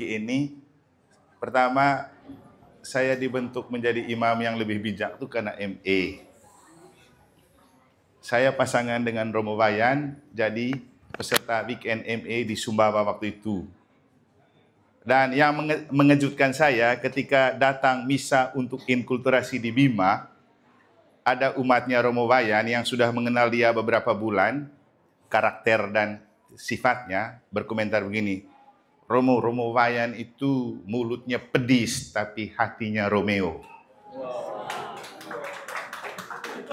Uki ini, pertama saya dibentuk menjadi imam yang lebih bijak itu karena MA. Saya pasangan dengan Romo Wayan, jadi peserta weekend MA di Sumbawa waktu itu. Dan yang mengejutkan saya ketika datang misa untuk inkulturasi di Bima, ada umatnya Romo Wayan yang sudah mengenal dia beberapa bulan, karakter dan sifatnya, berkomentar begini, Romo Wayan itu mulutnya pedis tapi hatinya Romeo.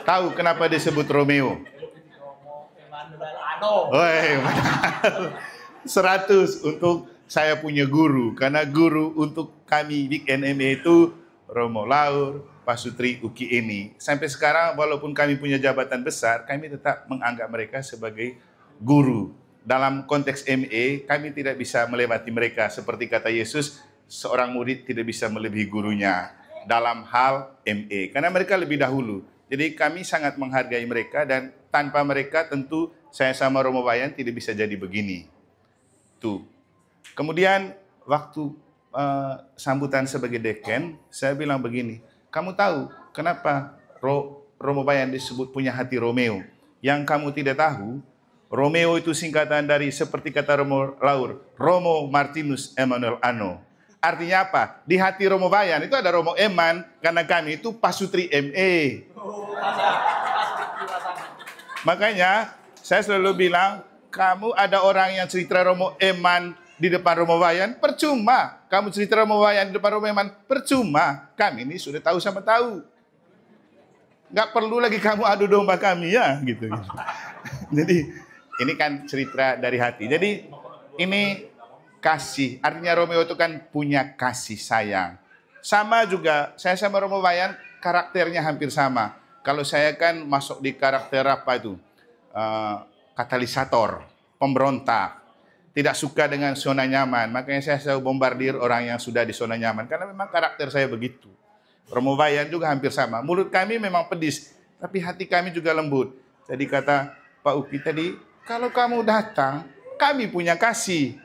Tahu kenapa disebut Romeo? 100 untuk saya punya guru, karena guru untuk kami weekend MA itu Romo Laur, Pak Sutri Uki ini. Sampai sekarang walaupun kami punya jabatan besar, kami tetap menganggap mereka sebagai guru. Dalam konteks MA, kami tidak bisa melewati mereka. Seperti kata Yesus, seorang murid tidak bisa melebihi gurunya dalam hal MA. Karena mereka lebih dahulu. Jadi kami sangat menghargai mereka dan tanpa mereka tentu saya sama Romo Wayan tidak bisa jadi begini. Tuh. Kemudian waktu sambutan sebagai deken, saya bilang begini, kamu tahu kenapa Romo Wayan disebut punya hati Romeo? Yang kamu tidak tahu, Romeo itu singkatan dari seperti kata Romo Laur, Romo Martinus Emmanuel Ano. Artinya apa? Di hati Romo Wayan itu ada Romo Eman, karena kami itu pasutri ME. Makanya saya selalu bilang, kamu ada orang yang cerita Romo Eman di depan Romo Wayan, percuma. Kamu cerita Romo Wayan di depan Romo Eman, percuma. Kami ini sudah tahu sama tahu. Nggak perlu lagi kamu adu domba kami ya, gitu. Jadi ini kan cerita dari hati. Jadi ini kasih. Artinya Romeo itu kan punya kasih sayang. Sama juga, saya sama Romo Wayan karakternya hampir sama. Kalau saya kan masuk di karakter apa itu? Katalisator, pemberontak. Tidak suka dengan zona nyaman. Makanya saya selalu bombardir orang yang sudah di zona nyaman. Karena memang karakter saya begitu. Romo Wayan juga hampir sama. Mulut kami memang pedis. Tapi hati kami juga lembut. Jadi kata Pak Uki tadi, kalau kamu datang, kami punya kasih.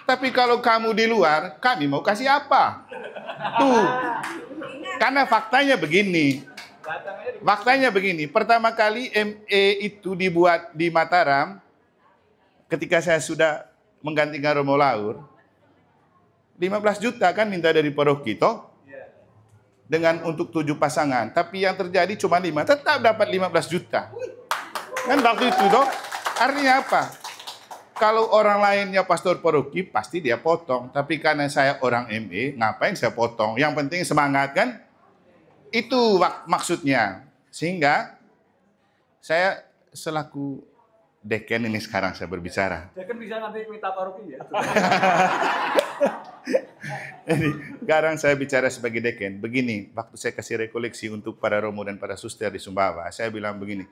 Tapi kalau kamu di luar, kami mau kasih apa? Tuh. Karena faktanya begini. Faktanya begini. Pertama kali ME itu dibuat di Mataram, ketika saya sudah menggantikan Romo Laur, 15 juta kan minta dari paroki, toh? Dengan untuk 7 pasangan. Tapi yang terjadi cuma 5, tetap dapat 15 juta. Kan waktu itu, toh? Artinya apa? Kalau orang lainnya pastor paroki, pasti dia potong. Tapi karena saya orang ME, ngapain saya potong? Yang penting semangat, kan? Itu maksudnya. Sehingga saya selaku deken ini sekarang saya berbicara. Deken bisa nanti minta paroki ya. Jadi, sekarang saya bicara sebagai deken. Begini, waktu saya kasih rekoleksi untuk para Romo dan para suster di Sumbawa, saya bilang begini,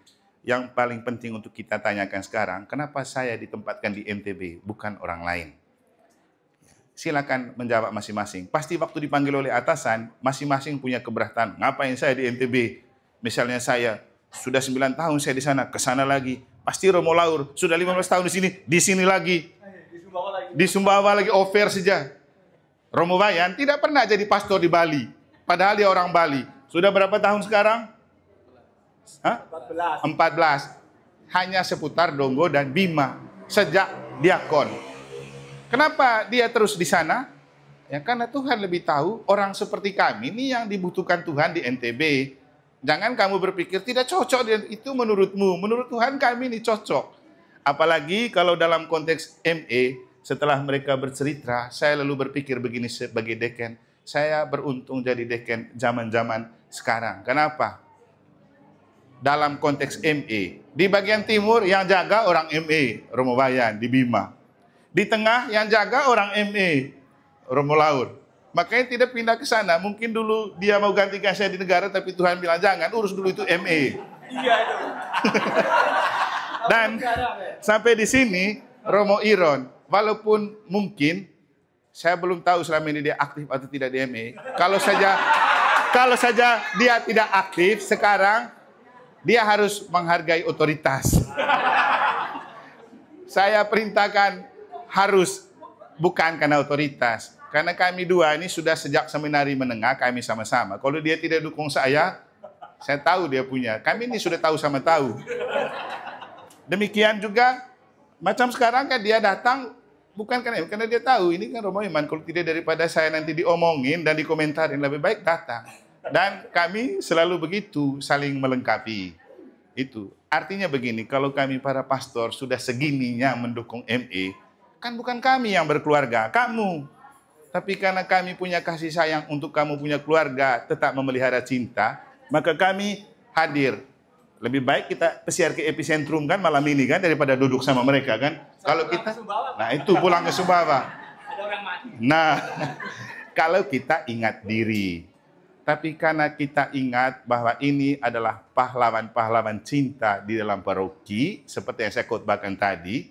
yang paling penting untuk kita tanyakan sekarang, kenapa saya ditempatkan di MTB, bukan orang lain? Silakan menjawab masing-masing. Pasti waktu dipanggil oleh atasan, masing-masing punya keberatan. Ngapain saya di MTB? Misalnya saya, sudah 9 tahun saya di sana, ke sana lagi. Pasti Romo Laur, sudah 15 tahun di sini lagi. Di Sumbawa lagi, over saja. Romo Wayan tidak pernah jadi pastor di Bali. Padahal dia orang Bali. Sudah berapa tahun sekarang? 14. Hanya seputar Donggo dan Bima. Sejak diakon. Kenapa dia terus di sana? Ya karena Tuhan lebih tahu orang seperti kami ini yang dibutuhkan Tuhan di NTB. Jangan kamu berpikir tidak cocok itu menurutmu. Menurut Tuhan kami ini cocok. Apalagi kalau dalam konteks ME, setelah mereka bercerita, saya lalu berpikir begini sebagai deken. Saya beruntung jadi deken zaman-zaman sekarang. Kenapa? Dalam konteks ME. Di bagian timur yang jaga orang ME, Romo Wayan di Bima. Di tengah yang jaga orang ME, Romo Laur. Makanya tidak pindah ke sana. Mungkin dulu dia mau gantikan saya di negara, tapi Tuhan bilang jangan, urus dulu itu ME. Iya itu. Dan sampai di sini Romo Iron, walaupun mungkin saya belum tahu selama ini dia aktif atau tidak di ME. Kalau saja dia tidak aktif sekarang, dia harus menghargai otoritas. Saya perintahkan harus Bukan karena otoritas. Karena kami dua ini sudah sejak seminari menengah, kami sama-sama. Kalau dia tidak dukung saya tahu dia punya. Kami ini sudah tahu sama tahu. Demikian juga, macam sekarang kan dia datang, bukan karena dia tahu, ini kan Romo Iman, kalau tidak daripada saya nanti diomongin dan dikomentarin, lebih baik datang. Dan kami selalu begitu, saling melengkapi. Itu artinya begini, kalau kami para pastor sudah segininya mendukung ME, kan bukan kami yang berkeluarga, kamu. Tapi karena kami punya kasih sayang untuk kamu punya keluarga, tetap memelihara cinta, maka kami hadir. Lebih baik kita pesiar ke epicentrum kan malam ini kan, daripada duduk sama mereka kan. Kalau kita, nah itu pulang ke Sumbawa. Ada orang mati. Nah, kalau kita ingat diri. Tapi karena kita ingat bahwa ini adalah pahlawan-pahlawan cinta di dalam paroki, seperti yang saya khotbahkan tadi,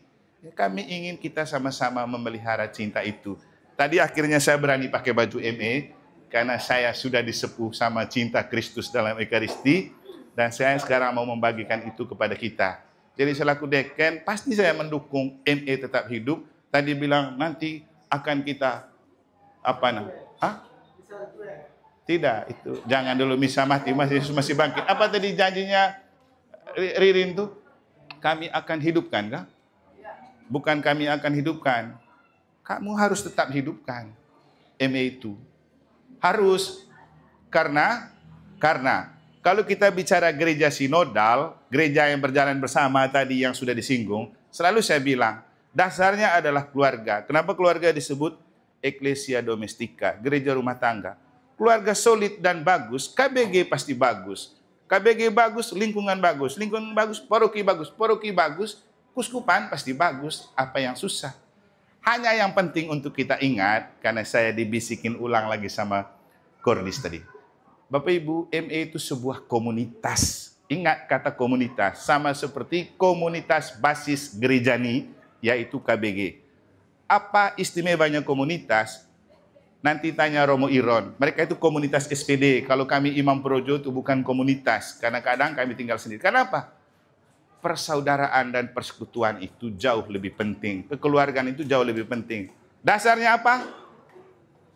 kami ingin kita sama-sama memelihara cinta itu. Tadi akhirnya saya berani pakai baju ME, karena saya sudah disepuh sama cinta Kristus dalam Ekaristi, dan saya sekarang mau membagikan itu kepada kita. Jadi selaku deken, pasti saya mendukung ME tetap hidup. Tadi bilang nanti akan kita, Tidak, itu jangan dulu misa mati, masih bangkit. Apa tadi janjinya Ririn tuh? Kami akan hidupkan, kah? Bukan kami akan hidupkan. Kamu harus tetap hidupkan ME itu. Harus. Karena kalau kita bicara gereja sinodal, gereja yang berjalan bersama tadi yang sudah disinggung, selalu saya bilang, dasarnya adalah keluarga. Kenapa keluarga disebut Ecclesia Domestika, gereja rumah tangga? Keluarga solid dan bagus, KBG pasti bagus. KBG bagus, lingkungan bagus. Lingkungan bagus, paroki bagus. Paroki bagus, kuskupan pasti bagus. Apa yang susah? Hanya yang penting untuk kita ingat, karena saya dibisikin ulang lagi sama Kordis tadi. Bapak Ibu, ME itu sebuah komunitas. Ingat kata komunitas, sama seperti komunitas basis gerejani, yaitu KBG. Apa istimewanya komunitas? Nanti tanya Romo Iron, mereka itu komunitas SPD. Kalau kami Imam Projo itu bukan komunitas, karena kadang kami tinggal sendiri. Kenapa? Persaudaraan dan persekutuan itu jauh lebih penting. Kekeluargaan itu jauh lebih penting. Dasarnya apa?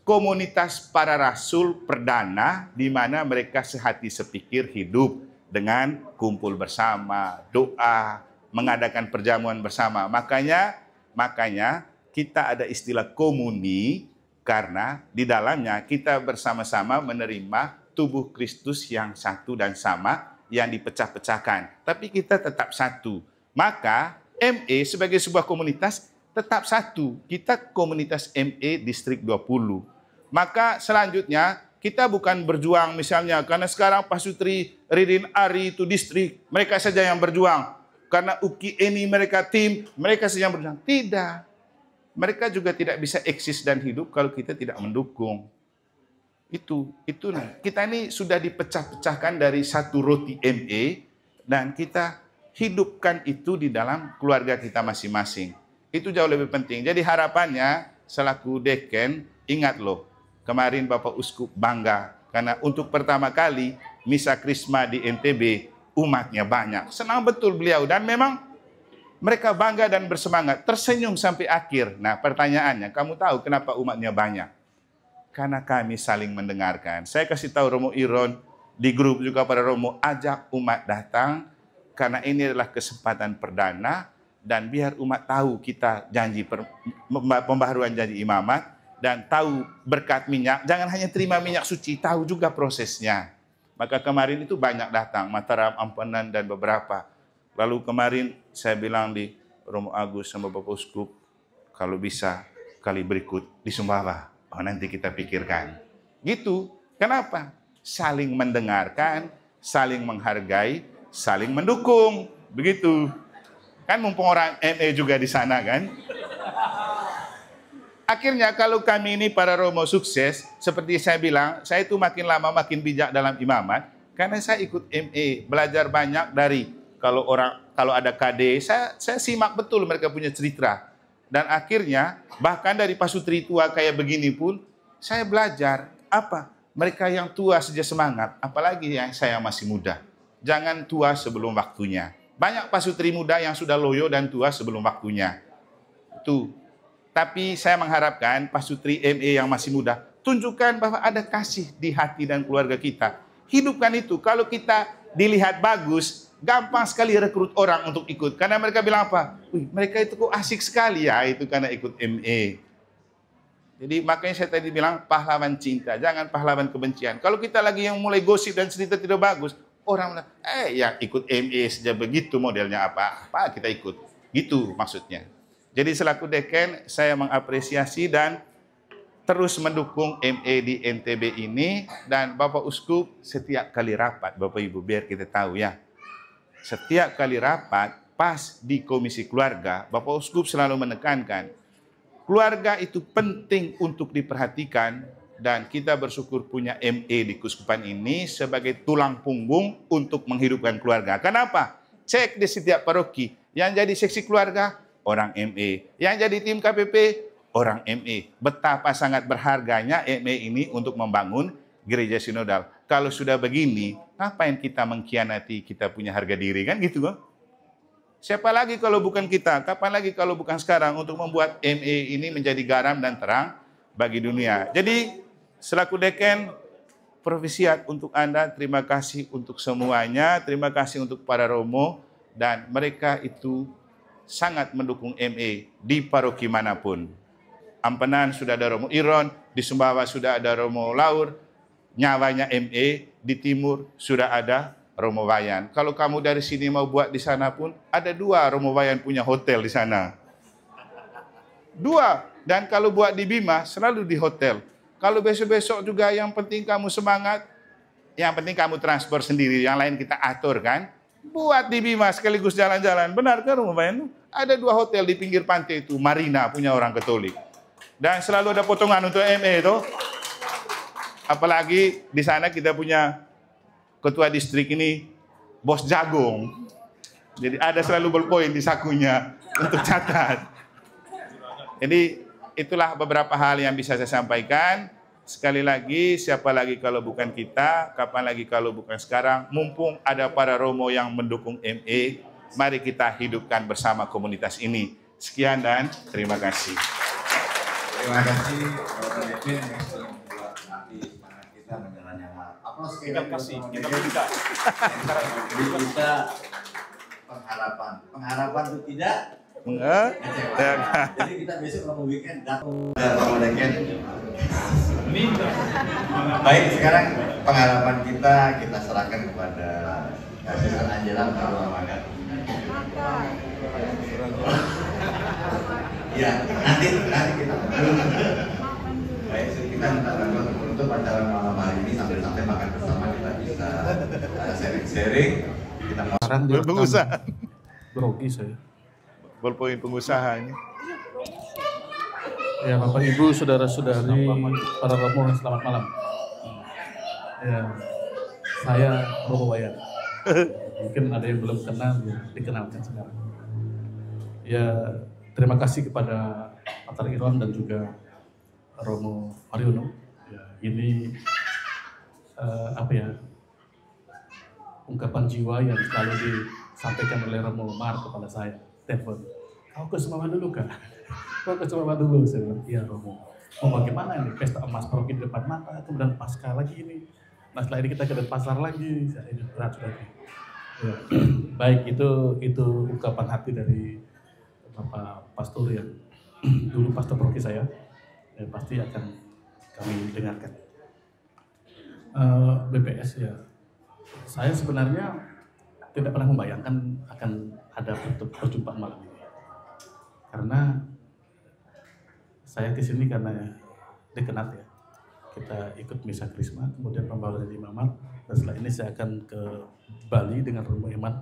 Komunitas para rasul perdana, di mana mereka sehati sepikir hidup dengan kumpul bersama, doa, mengadakan perjamuan bersama. Makanya kita ada istilah komuni, karena di dalamnya kita bersama-sama menerima tubuh Kristus yang satu dan sama, yang dipecah-pecahkan. Tapi kita tetap satu. Maka ME sebagai sebuah komunitas tetap satu. Kita komunitas ME Distrik 20. Maka selanjutnya kita bukan berjuang misalnya karena sekarang Pak Sutri, Ririn, Ari itu distrik. Mereka saja yang berjuang. Karena UKI ini mereka tim, mereka saja yang berjuang. Tidak. Mereka juga tidak bisa eksis dan hidup kalau kita tidak mendukung. Itu kita ini sudah dipecah-pecahkan dari satu roti ME dan kita hidupkan itu di dalam keluarga kita masing-masing. Itu jauh lebih penting. Jadi harapannya selaku deken, ingat loh, kemarin Bapak Uskup bangga karena untuk pertama kali misa Krisma di NTB umatnya banyak. Senang betul beliau dan memang mereka bangga dan bersemangat, tersenyum sampai akhir. Nah pertanyaannya, kamu tahu kenapa umatnya banyak? Karena kami saling mendengarkan. Saya kasih tahu Romo Iron, di grup juga pada Romo, ajak umat datang, karena ini adalah kesempatan perdana, dan biar umat tahu kita janji pembaharuan janji imamat, dan tahu berkat minyak, jangan hanya terima minyak suci, tahu juga prosesnya. Maka kemarin itu banyak datang, Mataram, Ampenan, dan beberapa. Lalu kemarin saya bilang di Romo Agus sama Bapak Uskup, kalau bisa kali berikut di Sumbawa. Oh nanti kita pikirkan. Gitu. Kenapa? Saling mendengarkan, saling menghargai, saling mendukung. Begitu. Kan mumpung orang ME juga di sana kan. Akhirnya kalau kami ini para Romo sukses, seperti saya bilang, saya itu makin lama makin bijak dalam imamat, karena saya ikut ME, belajar banyak dari kalau ada KD, saya simak betul mereka punya cerita. Dan akhirnya, bahkan dari pasutri tua kayak begini pun, saya belajar apa? Mereka yang tua saja semangat, apalagi yang saya masih muda. Jangan tua sebelum waktunya. Banyak pasutri muda yang sudah loyo dan tua sebelum waktunya. Itu. Tapi saya mengharapkan Pak Sutri ME yang masih muda, tunjukkan bahwa ada kasih di hati dan keluarga kita. Hidupkan itu. Kalau kita dilihat bagus, gampang sekali rekrut orang untuk ikut. Karena mereka bilang apa? Wih, mereka itu kok asik sekali ya, itu karena ikut ME. Jadi makanya saya tadi bilang pahlawan cinta, jangan pahlawan kebencian. Kalau kita lagi yang mulai gosip dan cerita tidak bagus, orang bilang, yang ikut ME saja begitu modelnya apa kita ikut. Gitu maksudnya. Jadi selaku Deken, saya mengapresiasi dan terus mendukung ME di NTB ini. Dan Bapak Uskup setiap kali rapat, Bapak Ibu biar kita tahu ya. Setiap kali rapat, pas di Komisi Keluarga, Bapak Uskup selalu menekankan, keluarga itu penting untuk diperhatikan dan kita bersyukur punya ME di Keuskupan ini sebagai tulang punggung untuk menghidupkan keluarga. Kenapa? Cek di setiap paroki, yang jadi seksi keluarga, orang ME. Yang jadi tim KPP, orang ME. Betapa sangat berharganya ME ini untuk membangun gereja sinodal. Kalau sudah begini, ngapain kita mengkhianati kita punya harga diri, kan gitu kan? Siapa lagi kalau bukan kita? Kapan lagi kalau bukan sekarang untuk membuat ME ini menjadi garam dan terang bagi dunia. Jadi selaku Deken, provisiat untuk Anda, terima kasih untuk semuanya, terima kasih untuk para romo, dan mereka itu sangat mendukung ME di paroki manapun. Ampenan sudah ada Romo Iron, di Sumbawa sudah ada Romo Laur, nyawanya ME, di timur sudah ada Romo Wayan. Kalau kamu dari sini mau buat di sana pun, ada 2 Romo Wayan punya hotel di sana. 2. Dan kalau buat di Bima, selalu di hotel. Kalau besok-besok juga yang penting kamu semangat, yang penting kamu transfer sendiri, yang lain kita atur kan. Buat di Bima sekaligus jalan-jalan. Benar kan Romo Wayan? Ada 2 hotel di pinggir pantai itu, Marina punya orang Katolik. Dan selalu ada potongan untuk ME itu. Apalagi di sana kita punya ketua distrik ini bos jagung. Jadi ada selalu ballpoint di sakunya untuk catat. Jadi itulah beberapa hal yang bisa saya sampaikan. Sekali lagi, siapa lagi kalau bukan kita, kapan lagi kalau bukan sekarang. Mumpung ada para romo yang mendukung ME, mari kita hidupkan bersama komunitas ini. Sekian dan terima kasih. Terima kasih Bapak Devin yang sudah membuat nanti semangat kita menjalani aplaus Kita kasih, kita minta. Jadi kita pengharapan itu tidak kecewa. Jadi kita besok kalau weekend datang Bapak Devin. Baik, sekarang pengharapan kita serahkan kepada Sister Angela Marwa Magat. Ya, nanti kita baik, kita minta bantuan untuk acara malam hari ini sampai makan bersama kita bisa sharing-sharing. Kita mau Pengusaha. Grogi saya. Ballpoint pengusaha ini. Ya, Bapak Ibu, saudara-saudari, para romo, selamat malam. Ya, saya Romo Wayan. Mungkin ada yang belum kenal, ya, dikenalkan sekarang. Ya, terima kasih kepada Patar Iron dan juga Romo Mariono. Ya, ini ungkapan jiwa yang selalu disampaikan oleh Romo Mar kepada saya. Telepon, kau ke Sumbawa dulu kak? Kau ke Sumbawa dulu? Saya bilang, iya Romo. Mau bagaimana ini? Pesta emas paroki di depan mata, kemudian pasca lagi ini. Nah setelah ini kita ke pasar lagi. Saya ini berat sudah. Ya. Baik, itu ungkapan hati dari Bapak Pastor yang dulu pastor paroki saya. Ya, pasti akan kami dengarkan. BPS ya, saya sebenarnya tidak pernah membayangkan akan ada perjumpaan malam ini. Karena saya ke sini karena dikenal ya. Kita ikut misa Krisma, kemudian pembawaan dari Imamat, dan setelah ini saya akan ke Bali dengan Romo Eman.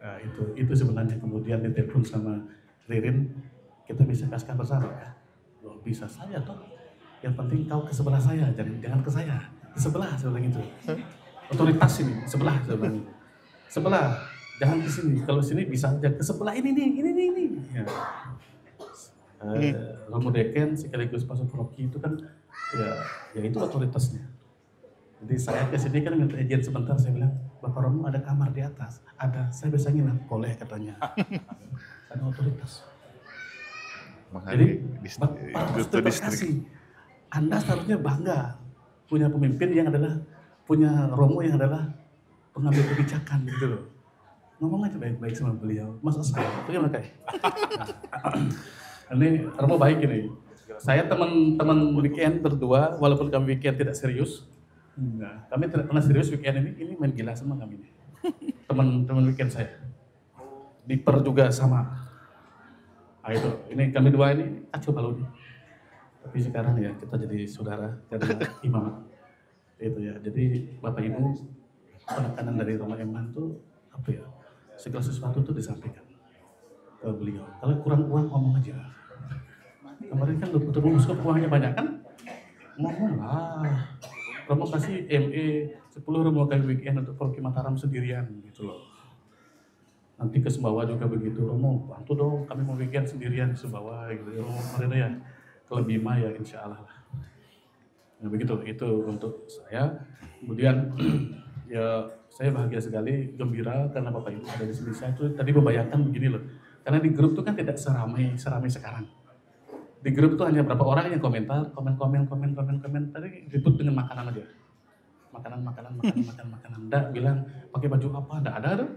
Nah, itu sebenarnya kemudian ditelepon sama Ririn, kita bisa kasihkan bersama ya. Loh, bisa saya toh. Yang penting kau ke sebelah saya, jangan ke saya. Ke sebelah saya bilang gitu. Otoritas ini, sebelah saya bilang. Sebelah, jangan ke sini. Kalau sini bisa aja ke sebelah ini. Ya. Romo Deken sekaligus Pastor Paroki itu kan ya itu otoritasnya. Jadi saya ke sini kan minta izin sebentar, saya bilang, Bapak Romo ada kamar di atas. Ada, saya bisa nginap, boleh katanya. Karena otoritas. Menghargai patut distrik. terima kasih. Anda seharusnya bangga punya pemimpin yang adalah, punya Romo yang adalah pengambil kebijakan gitu loh. Ngomong aja baik-baik sama beliau. Masa saya, bagaimana kayak? Ini Romo baik ini. Saya teman-teman weekend berdua, walaupun kami weekend tidak serius. Nah, kami tidak pernah serius weekend ini main gila sama kami ini. Teman-teman weekend saya. Diper juga sama. Nah, itu, ini kami dua ini kacau balau nih. Tapi sekarang ya kita jadi saudara karena imamat. Itu ya. Jadi Bapak Ibu, penekanan dari Roma Eman tuh apa ya? Segala sesuatu tuh disampaikan ke beliau. Kalau kurang uang ngomong aja. Kemarin kan ketemu Uskup uangnya banyak kan? Ngomong lah. Romo kasih ME 10 Romo kali weekend untuk Paroki Mataram sendirian gitu loh. Nanti ke Sumbawa juga begitu. Romo bantu dong, kami mau weekend sendirian di Sumbawa gitu. Romo kemarin ya ke Bima ya insya Allah lah. Nah begitu, itu untuk saya. Kemudian ya saya bahagia sekali, gembira karena Bapak Ibu ada di sini. Saya tuh tadi membayangkan begini loh. Karena di grup tuh kan tidak seramai sekarang. Di grup tuh hanya berapa orang yang komentar, komen. Tadi ribut dengan makanan aja. Makanan. Nggak bilang pakai baju apa, nggak ada tuh.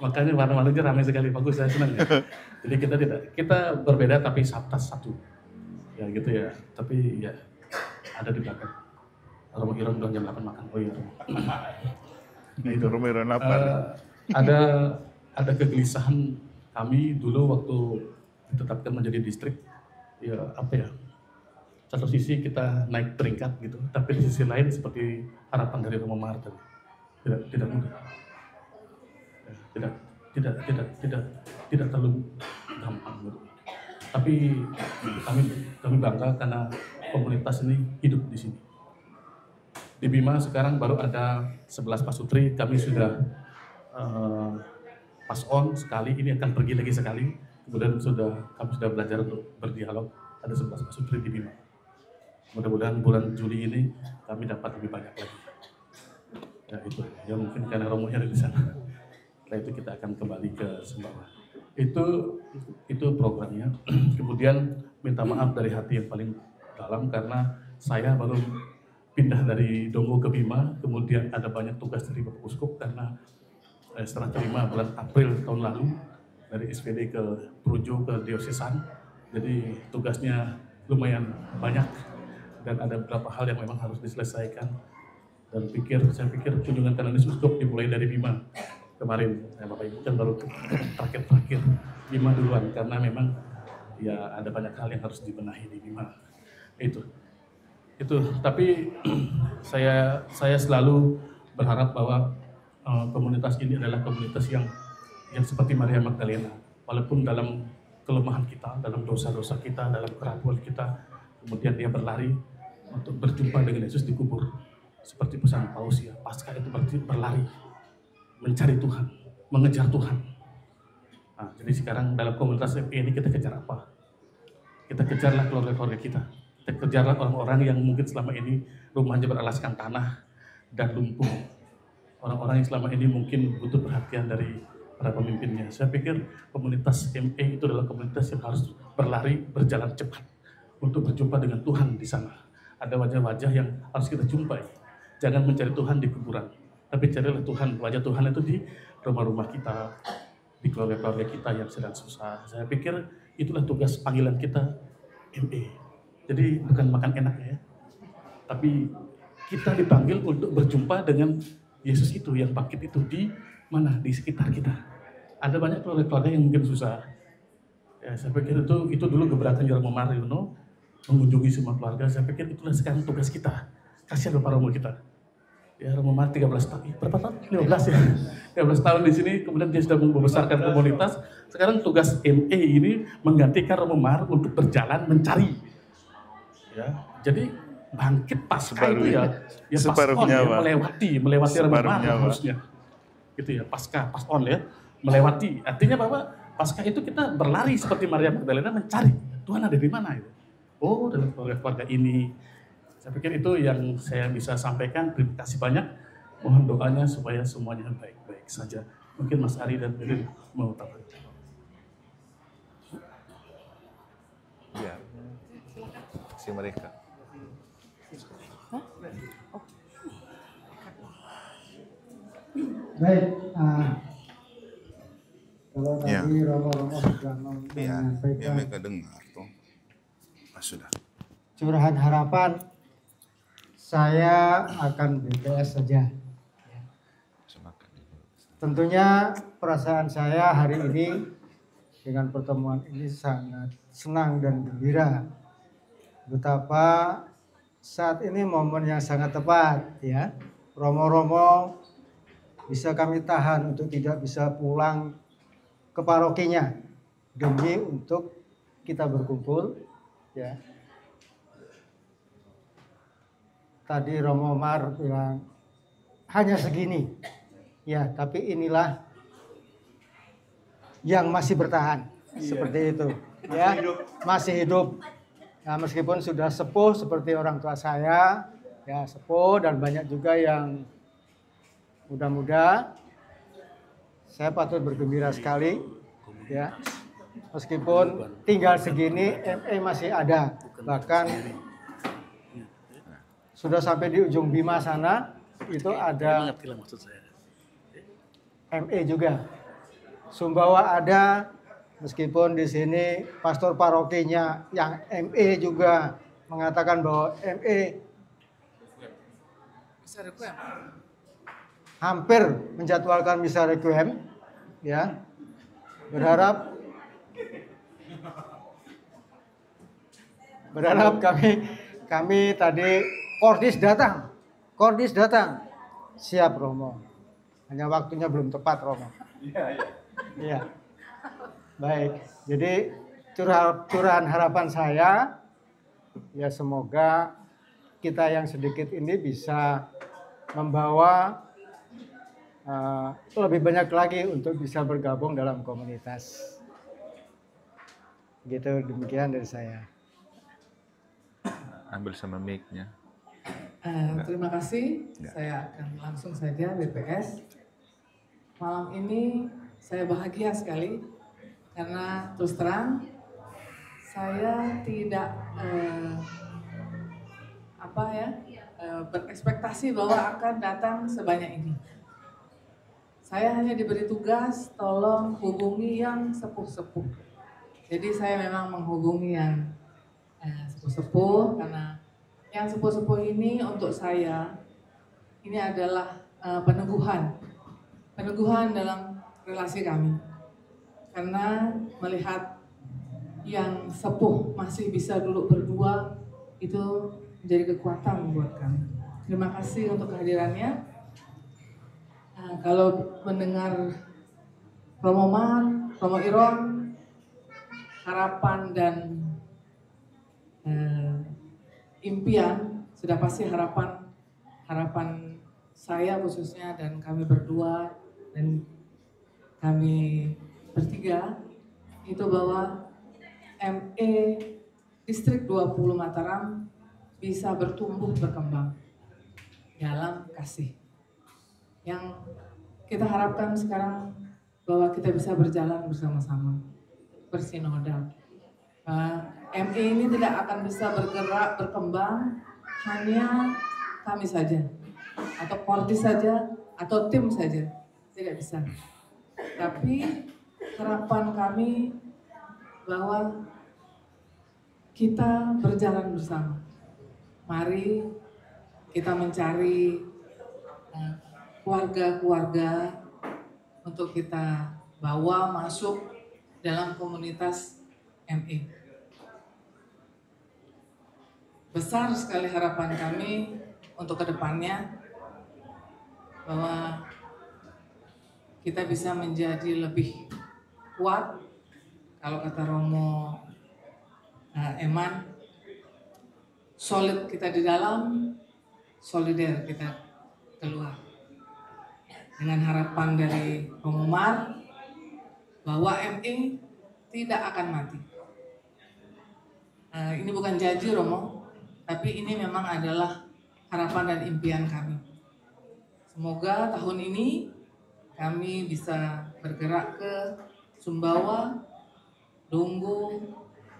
Makanya warna-warnanya ramai sekali, bagus, saya senang ya. Jadi kita berbeda tapi sabtas satu. Ya gitu ya, tapi ya ada di belakang. Romo Iron bilang jam 8 makan, oh iya. Nah, itu Romo Iron lapar. Ada kegelisahan kami dulu waktu ditetapkan menjadi distrik. Ya apa ya, satu sisi kita naik peringkat gitu, tapi di sisi lain seperti harapan dari Romo Mar tadi tidak mudah, ya, tidak terlalu gampang gitu. Tapi kami bangga karena komunitas ini hidup di sini. Di Bima sekarang baru ada 11 pasutri, kami sudah pas on sekali, ini akan pergi lagi sekali. Kemudian kami sudah belajar untuk berdialog, ada 11 pasutri di Bima. Mudah-mudahan bulan Juli ini kami dapat lebih banyak lagi. Ya itu, ya mungkin karena romonya ada di sana. Setelah itu kita akan kembali ke Sumbawa. Itu programnya. Kemudian minta maaf dari hati yang paling dalam karena saya baru pindah dari Dongo ke Bima, kemudian ada banyak tugas dari Bapak Uskup karena setelah terima bulan April tahun lalu, dari SPD ke Projo ke Diocesan, jadi tugasnya lumayan banyak dan ada beberapa hal yang memang harus diselesaikan. Dan saya pikir kunjungan kanonis Uskup dimulai dari Bima kemarin. Bapak Ibu kan baru terakhir Bima duluan karena memang ya ada banyak hal yang harus dibenahi di Bima. Itu. Tapi saya selalu berharap bahwa komunitas ini adalah komunitas yang seperti Maria Magdalena, walaupun dalam kelemahan kita, dalam dosa-dosa kita, dalam kerapuan kita, kemudian dia berlari untuk berjumpa dengan Yesus di kubur. Seperti pesan Paus ya, Paskah itu berarti berlari, mencari Tuhan, mengejar Tuhan. Nah, jadi sekarang dalam komunitas FP ini kita kejar apa? Kita kejarlah keluarga-keluarga kita. Kita kejarlah orang-orang yang mungkin selama ini rumahnya beralaskan tanah dan lumpuh. Orang-orang yang selama ini mungkin butuh perhatian dari para pemimpinnya. Saya pikir komunitas ME itu adalah komunitas yang harus berlari, berjalan cepat untuk berjumpa dengan Tuhan di sana. Ada wajah-wajah yang harus kita jumpai. Jangan mencari Tuhan di kuburan, tapi carilah Tuhan, wajah Tuhan itu di rumah-rumah kita, di keluarga-keluarga kita yang sedang susah. Saya pikir itulah tugas panggilan kita ME. Jadi bukan makan enak ya, tapi kita dipanggil untuk berjumpa dengan Yesus itu yang bangkit itu di mana? Di sekitar kita. Ada banyak keluarga-keluarga yang mungkin susah. Ya, saya pikir itu dulu gebrakan Romo Mariono mengunjungi semua keluarga. Saya pikir itulah sekarang tugas kita. Kasihan Bapak Romo kita. Ya Romo Mar 13 tahun, berapa tahun? 15 ya. 15 tahun di sini, kemudian dia sudah membesarkan komunitas. Sekarang tugas ME ini menggantikan Romo Mar untuk berjalan mencari. Ya, jadi bangkit Paskah itu ya Paskon ya, melewati Romo Mar harusnya. Gitu ya, Paskah, Paskon ya, melewati. Artinya bahwa Paskah itu kita berlari seperti Maria Magdalena mencari Tuhan ada di mana itu. Oh, dalam keluarga-keluarga ini. Saya pikir itu yang saya bisa sampaikan. Terima kasih banyak. Mohon doanya supaya semuanya baik-baik saja. Mungkin Mas Ari dan Birin mau tambah. kasih mereka. Baik, kalau Ya. tadi Romo-Romo sudah Ya menyampaikan mereka dengar tuh. Sudah. curahan harapan, saya akan BPS saja. Tentunya perasaan saya hari ini dengan pertemuan ini sangat senang dan gembira. Betapa saat ini momen yang sangat tepat, ya. Romo-romo bisa kami tahan untuk tidak bisa pulang ke parokinya demi untuk kita berkumpul, ya. Tadi Romo Mar bilang hanya segini, ya, tapi inilah yang masih bertahan, seperti itu, ya, masih hidup. Nah, meskipun sudah sepuh seperti orang tua saya, ya, sepuh, dan banyak juga yang muda-muda, saya patut bergembira sekali, ya, meskipun tinggal segini, ME masih ada, bahkan sudah sampai di ujung Bima sana, itu ada ME juga. Sumbawa ada, meskipun di sini pastor parokinya yang ME juga mengatakan bahwa ME hampir menjadwalkan misa requiem, ya. Berharap kami tadi Kordis datang, siap Romo. Hanya waktunya belum tepat Romo. Iya. Baik. Jadi curahan harapan saya, ya, semoga kita yang sedikit ini bisa membawa lebih banyak lagi untuk bisa bergabung dalam komunitas. Gitu, demikian dari saya. Ambil sama mic-nya. Terima kasih. Saya akan langsung saja BPS. Malam ini saya bahagia sekali karena terus terang saya tidak berekspektasi bahwa akan datang sebanyak ini. Saya hanya diberi tugas tolong hubungi yang sepuh-sepuh. Jadi saya memang menghubungi yang sepuh-sepuh karena yang sepuh-sepuh ini untuk saya ini adalah peneguhan dalam relasi kami. Karena melihat yang sepuh masih bisa duduk berdua itu menjadi kekuatan buat kami. Terima kasih untuk kehadirannya. Kalau mendengar Romo Mar, Romo Iron, harapan dan impian, sudah pasti harapan saya khususnya dan kami berdua dan kami bertiga itu bahwa ME Distrik 20 Mataram bisa bertumbuh berkembang dalam kasih. Yang kita harapkan sekarang bahwa kita bisa berjalan bersama-sama, bersinodal. ME ini tidak akan bisa bergerak, berkembang hanya kami saja, atau Kordis saja, atau tim saja, tidak bisa. Tapi harapan kami bahwa kita berjalan bersama. Mari kita mencari keluarga-keluarga untuk kita bawa masuk dalam komunitas ME. Besar sekali harapan kami untuk kedepannya bahwa kita bisa menjadi lebih kuat. Kalau kata Romo Eman, solid kita di dalam, solider kita keluar. Dengan harapan dari Romo Mar bahwa ME tidak akan mati. Ini bukan janji Romo, tapi ini memang adalah harapan dan impian kami. Semoga tahun ini kami bisa bergerak ke Sumbawa, Dunggu,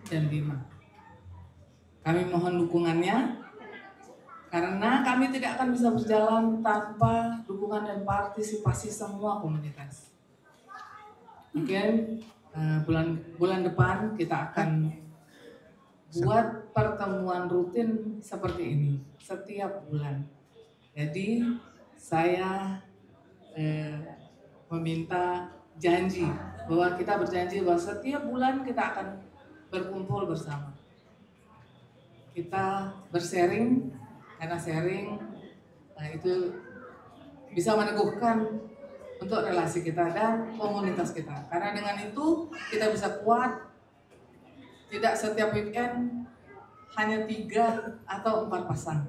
dan Bima. Kami mohon dukungannya, karena kami tidak akan bisa berjalan tanpa dukungan dan partisipasi semua komunitas. Mungkin bulan depan kita akan buat pertemuan rutin seperti ini setiap bulan. Jadi saya meminta janji bahwa kita berjanji bahwa setiap bulan kita akan berkumpul bersama. Kita bersharing, karena sharing itu bisa meneguhkan untuk relasi kita dan komunitas kita. Karena dengan itu kita bisa kuat. Tidak setiap weekend hanya 3 atau 4 pasang.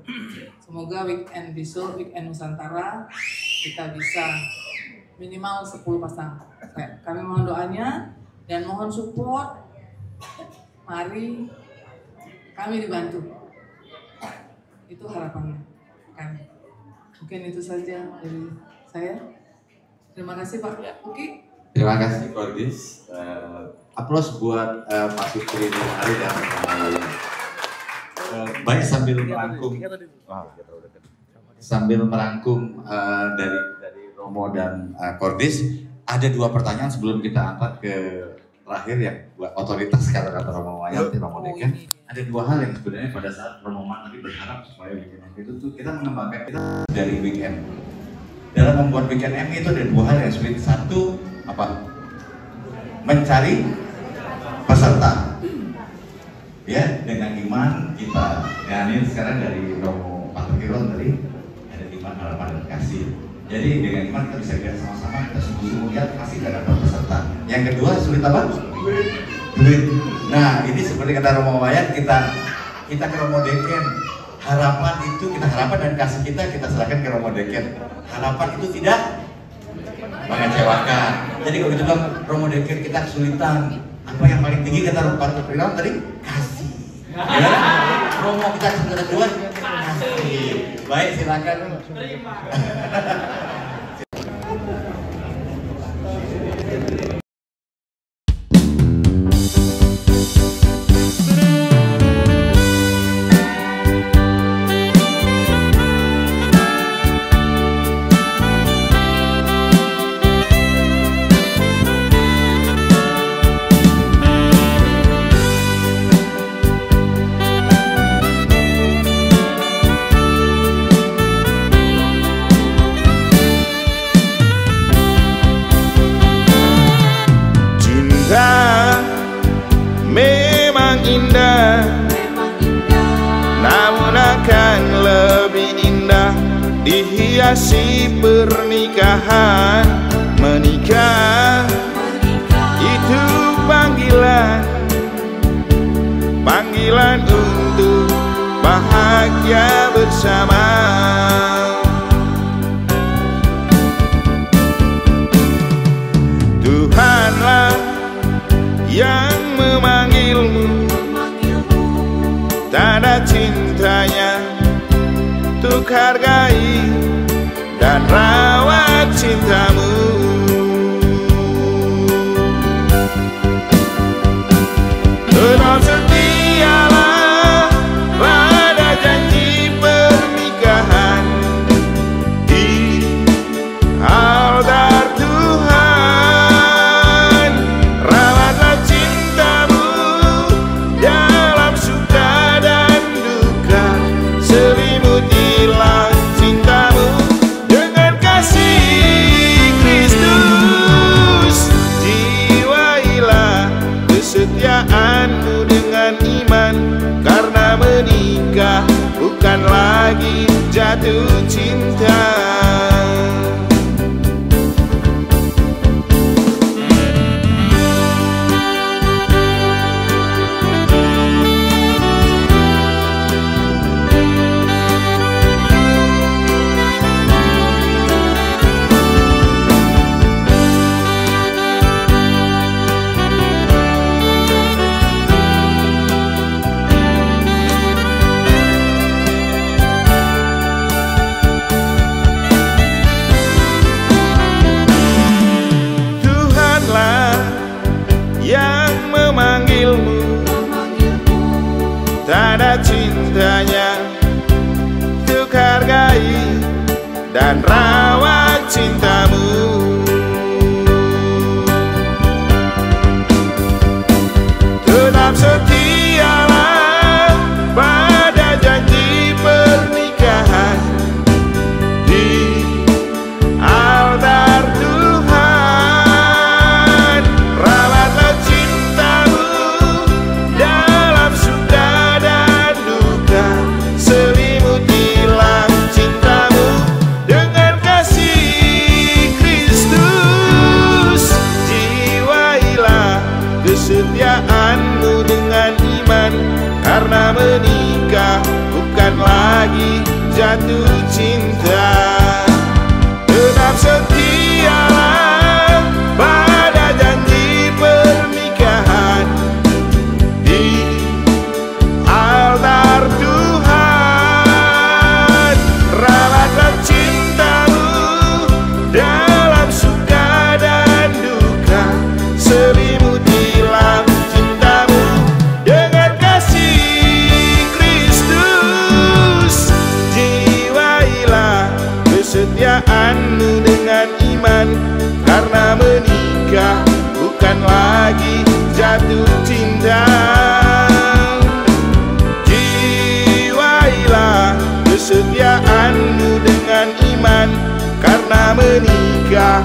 Semoga weekend besok, weekend Nusantara, kita bisa minimal 10 pasang. Kami mohon doanya dan mohon support. Mari kami dibantu. Itu harapan kami. Mungkin itu saja dari saya. Terima kasih Pak Uki. Terima kasih Kordis. Aplaus buat Pak Fikri Hari dan baik sambil merangkum dari Romo dan Kordis, ada 2 pertanyaan sebelum kita angkat ke terakhir yang buat otoritas kata-kata Romo Wayanti, Romo Deken. Ada 2 hal yang sebenarnya pada saat Romo tadi berharap supaya weekend itu tuh kita mengembangkan kita dari weekend. Dalam membuat weekend MI itu ada 2 hal yang sulit. Satu apa? Mencari peserta. Ya, dengan iman kita. Ya, ini sekarang dari Romo Pak Kiron tadi ada iman, harapan, dan kasih. Jadi dengan iman kita bisa lihat sama-sama, kita sungguh-sungguh lihat kasih dan peserta. Yang kedua sulit apa? Duit. Nah, ini seperti kata Romo Wayan, kita ke Romo Deken. Harapan itu kita harapkan dan kasih kita serahkan ke Romo Deken. Harapan itu tidak mengecewakan. Jadi kalau kita bilang Romo Deken kita kesulitan, apa yang paling tinggi kata Pak Firman tadi? Kasih. Ya? Romo kita kedua kasih. Baik, silakan. Memang indah, namun akan lebih indah dihiasi pernikahan. Menikah itu panggilan untuk bahagia bersama. Tuhanlah yang memanggilmu, tanda cintanya untuk hargai dan rawat cintamu. Tetap setialah pada janji pernikahan di altar Tuhan. Rawatlah cintamu dalam suka dan duka, selimutilah cintamu dengan kasih cintamu. Tetap setialah pada janji pernikahan di altar Tuhan. Rawatlah cintamu dalam suka dan duka, selimutilah cintamu dengan kasih Kristus. Jiwailah kesetiaanmu dengan iman, karena menikah bukan lagi jatuh cinta. Tetap setialah pada janji pernikahan di altar Tuhan. Rawatlah cintamu dalam suka dan duka, selimutilah cintamu dengan kasih Kristus. Jiwailah kesetiaanmu dengan iman, karena menikah bukan lagi jatuh cinta. Jiwailah kesetiaanmu dengan iman, karena menikah